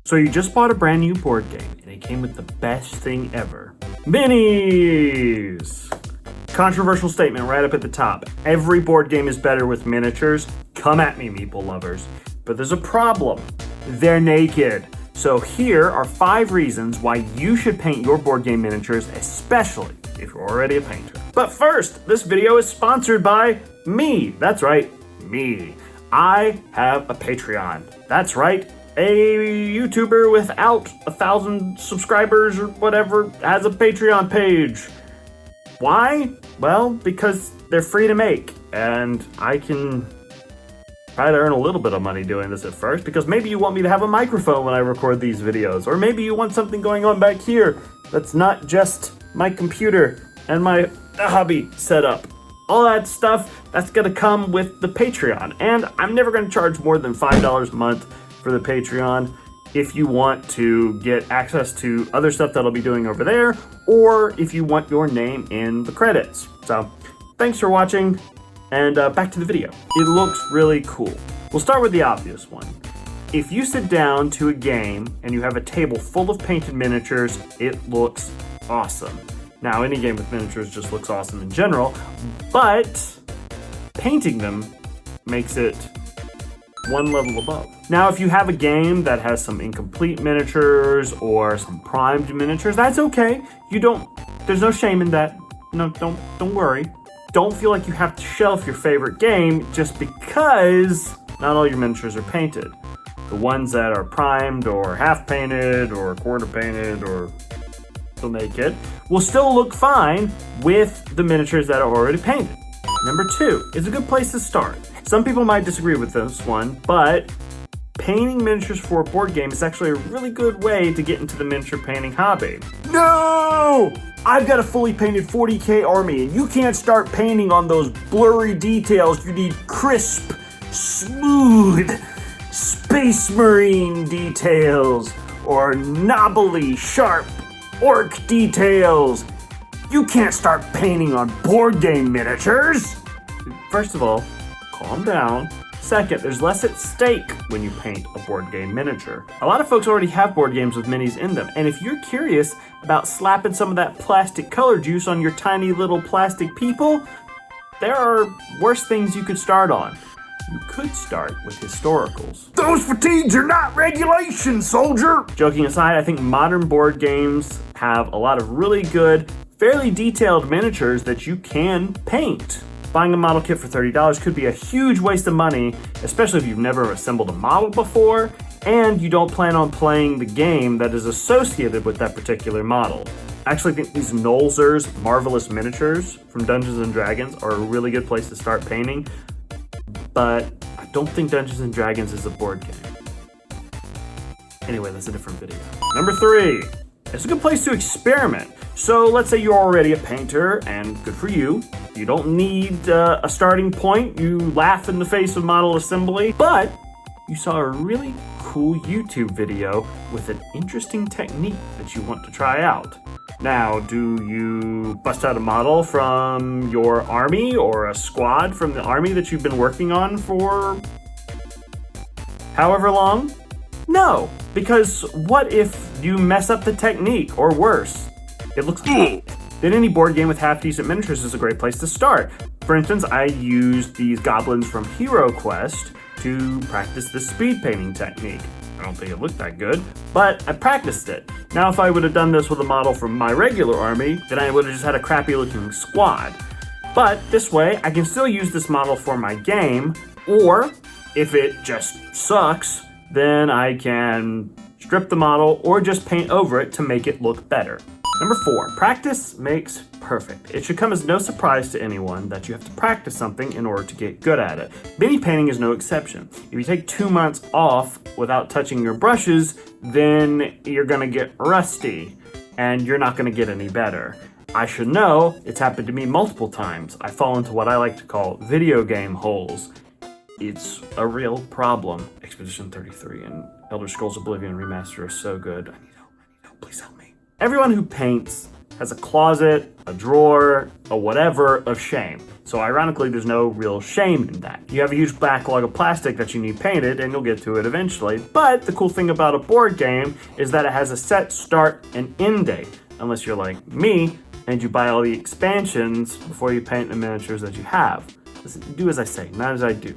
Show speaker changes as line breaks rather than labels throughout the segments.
So you just bought a brand new board game, and it came with the best thing ever. Minis! Controversial statement right up at the top. Every board game is better with miniatures. Come at me, meeple lovers. But there's a problem. They're naked. So here are 5 reasons why you should paint your board game miniatures, especially if you're already a painter. But first, this video is sponsored by me. That's right, me. I have a Patreon. That's right, a YouTuber without 1,000 subscribers or whatever has a Patreon page. Why? Well, because they're free to make, and I can try to earn a little bit of money doing this at first, because maybe you want me to have a microphone when I record these videos, or maybe you want something going on back here that's not just my computer and my hobby setup. All that stuff, that's gonna come with the Patreon, and I'm never gonna charge more than $5 a month for the Patreon if you want to get access to other stuff that I'll be doing over there, or if you want your name in the credits. So, thanks for watching, and back to the video. It looks really cool. We'll start with the obvious one. If you sit down to a game and you have a table full of painted miniatures, it looks awesome. Now, any game with miniatures just looks awesome in general, but painting them makes it one level above. Now, if you have a game that has some incomplete miniatures or some primed miniatures, that's okay. There's no shame in that. No, don't worry. Don't feel like you have to shelf your favorite game just because not all your miniatures are painted. The ones that are primed or half painted or quarter painted or still naked will still look fine with the miniatures that are already painted. Number 2 is a good place to start. Some people might disagree with this one, but painting miniatures for a board game is actually a really good way to get into the miniature painting hobby. No! I've got a fully painted 40k army, and you can't start painting on those blurry details. You need crisp, smooth, space marine details, or knobbly, sharp orc details. You can't start painting on board game miniatures. First of all, calm down. Second, there's less at stake when you paint a board game miniature. A lot of folks already have board games with minis in them, and if you're curious about slapping some of that plastic color juice on your tiny little plastic people, there are worse things you could start on. You could start with historicals. Those fatigues are not regulations, soldier! Joking aside, I think modern board games have a lot of really good, fairly detailed miniatures that you can paint. Buying a model kit for $30 could be a huge waste of money, especially if you've never assembled a model before and you don't plan on playing the game that is associated with that particular model. I actually think these Nolzur's Marvelous Miniatures from Dungeons & Dragons are a really good place to start painting, but I don't think Dungeons & Dragons is a board game. Anyway, that's a different video. Number 3, it's a good place to experiment. So let's say you're already a painter, and good for you. You don't need a starting point. You laugh in the face of model assembly, but you saw a really cool YouTube video with an interesting technique that you want to try out. Now, do you bust out a model from your army or a squad from the army that you've been working on for however long? No, because what if you mess up the technique, or worse, it looks cool? Then any board game with half-decent miniatures is a great place to start. For instance, I used these goblins from HeroQuest to practice the speed painting technique. I don't think it looked that good, but I practiced it. Now, if I would have done this with a model from my regular army, then I would have just had a crappy-looking squad. But this way, I can still use this model for my game, or if it just sucks, then I can strip the model or just paint over it to make it look better. Number 4, practice makes perfect. It should come as no surprise to anyone that you have to practice something in order to get good at it. Mini painting is no exception. If you take 2 months off without touching your brushes, then you're gonna get rusty and you're not gonna get any better. I should know, it's happened to me multiple times. I fall into what I like to call video game holes. It's a real problem. Expedition 33 and Elder Scrolls Oblivion Remaster are so good. I need help, please help me. Everyone who paints has a closet, a drawer, a whatever of shame. So ironically, there's no real shame in that. You have a huge backlog of plastic that you need painted, and you'll get to it eventually. But the cool thing about a board game is that it has a set start and end date. Unless you're like me, and you buy all the expansions before you paint the miniatures that you have. Listen, do as I say, not as I do.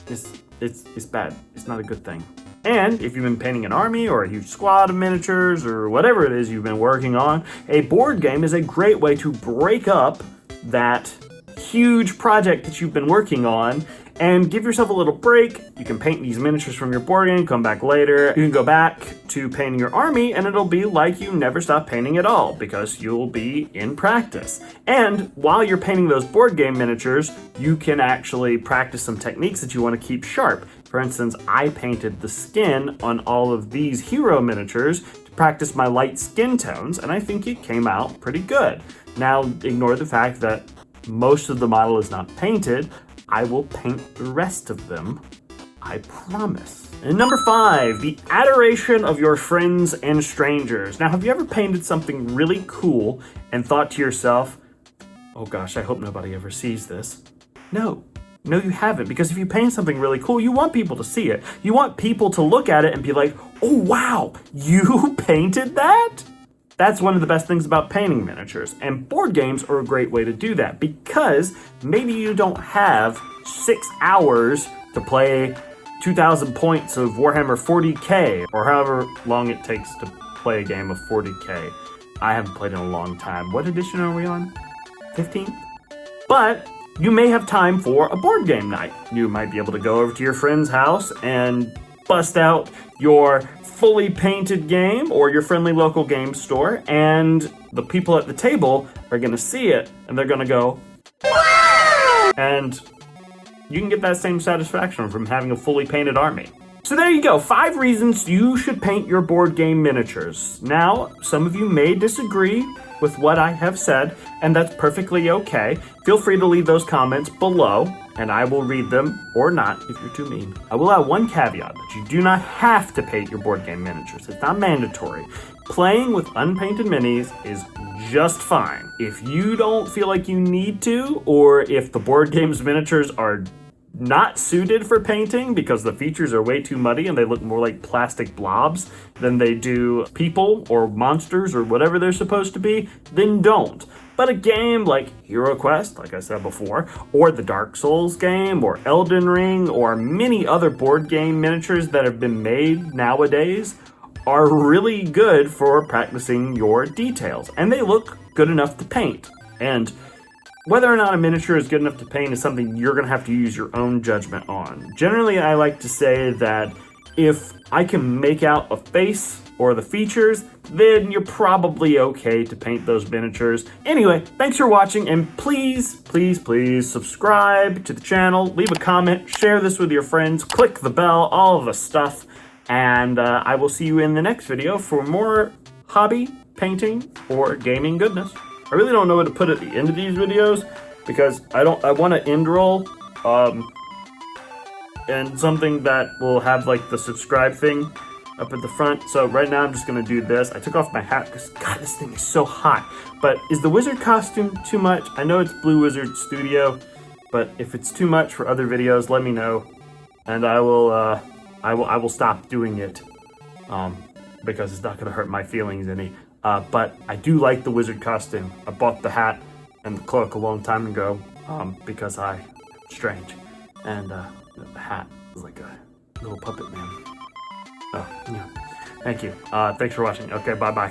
It's bad. It's not a good thing. And if you've been painting an army or a huge squad of miniatures or whatever it is you've been working on, a board game is a great way to break up that huge project that you've been working on and give yourself a little break. You can paint these miniatures from your board game, come back later. You can go back to painting your army and it'll be like you never stopped painting at all because you'll be in practice. And while you're painting those board game miniatures, you can actually practice some techniques that you want to keep sharp. For instance, I painted the skin on all of these hero miniatures to practice my light skin tones, and I think it came out pretty good. Now, ignore the fact that most of the model is not painted. I will paint the rest of them, I promise. And number 5, the adoration of your friends and strangers. Now, have you ever painted something really cool and thought to yourself, oh gosh, I hope nobody ever sees this? No, you haven't, because if you paint something really cool, you want people to see it. You want people to look at it and be like, oh wow, you painted that? That's one of the best things about painting miniatures, and board games are a great way to do that because maybe you don't have 6 hours to play 2,000 points of Warhammer 40k or however long it takes to play a game of 40k. I haven't played in a long time. What edition are we on? 15th? But you may have time for a board game night. You might be able to go over to your friend's house and bust out your fully painted game or your friendly local game store, and the people at the table are going to see it and they're going to go, wow! And you can get that same satisfaction from having a fully painted army. So there you go, 5 reasons you should paint your board game miniatures. Now, some of you may disagree with what I have said, and that's perfectly okay. Feel free to leave those comments below, and I will read them, or not if you're too mean. I will add one caveat, that you do not have to paint your board game miniatures. It's not mandatory. Playing with unpainted minis is just fine. If you don't feel like you need to, or if the board game's miniatures are not suited for painting because the features are way too muddy and they look more like plastic blobs than they do people or monsters or whatever they're supposed to be, then don't. But a game like HeroQuest, like I said before, or the Dark Souls game, or Elden Ring, or many other board game miniatures that have been made nowadays are really good for practicing your details, and they look good enough to paint. And whether or not a miniature is good enough to paint is something you're going to have to use your own judgment on. Generally, I like to say that if I can make out a face or the features, then you're probably okay to paint those miniatures. Anyway, thanks for watching, and please subscribe to the channel, leave a comment, share this with your friends, click the bell, all of the stuff, and I will see you in the next video for more hobby, painting, or gaming goodness. I really don't know what to put at the end of these videos because I want to end roll and something that will have like the subscribe thing up at the front. So right now I'm just going to do this. I took off my hat because God, this thing is so hot. But is the wizard costume too much? I know it's Blue Wizard Studio, but if it's too much for other videos, let me know, and I will stop doing it because it's not going to hurt my feelings any. But I do like the wizard costume. I bought the hat and the cloak a long time ago because I'm strange. And the hat is like a little puppet man. Oh, yeah. Thank you. Thanks for watching. Okay, bye-bye.